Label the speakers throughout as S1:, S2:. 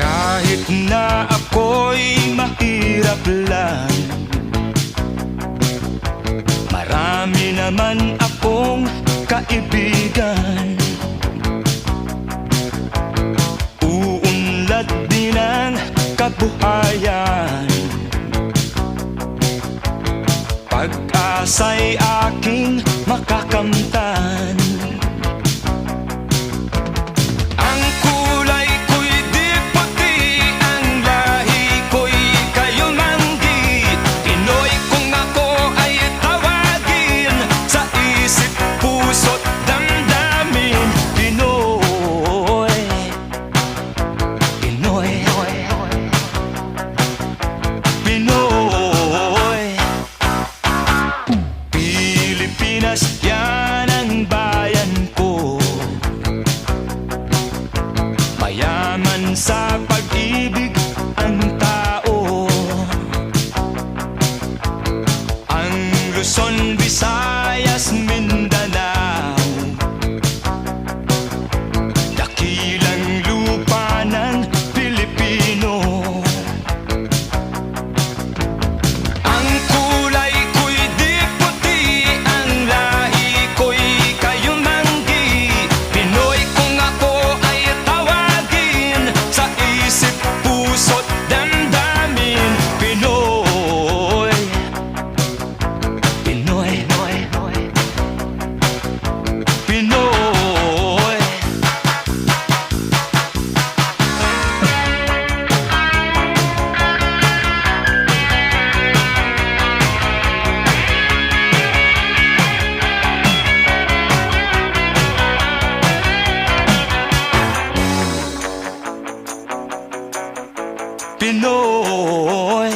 S1: Kahit na ako'y mahirap lang, marami naman akong kaibigan. Uunlad din ang kabuhayan, pag-asa'y aking makakamtan. Ang kulay ko'y di puti, ang lahi ko'y kayumanggi. Pinoy kung ako ay tawagin, sa isip, puso't damdamin. Pinoy, Pinoy, Pinoy. Pilipinas, yan ang bayan ko, mayaman sa pag-ibig ang tao. Ang Luzon, Visayas, Mindanao, dakilang lupa ng Pilipino. Ang kulay ko'y di puti, ang lahi ko'y kayumanggi. Pinoy kung ako ay tawagin, sa isip, puso't damdamin. Pinoy, Pinoy, Pinoy. Pinoy.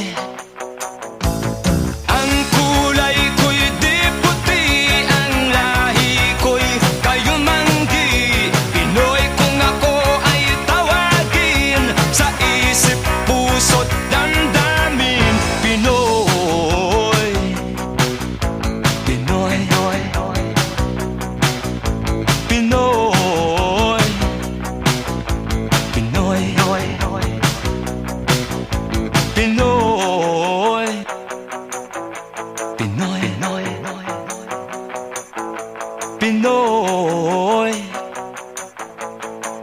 S1: Ang kulay ko'y di puti, ang lahi ko'y kayumanggi. Pinoy kung ako ay tawagin, sa isip, puso't damdamin. Pinoy, Pinoy, Pinoy, Pinoy, Pinoy, Pinoy, Pinoy,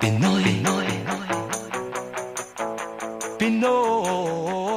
S1: Pinoy, Pinoy, Pinoy.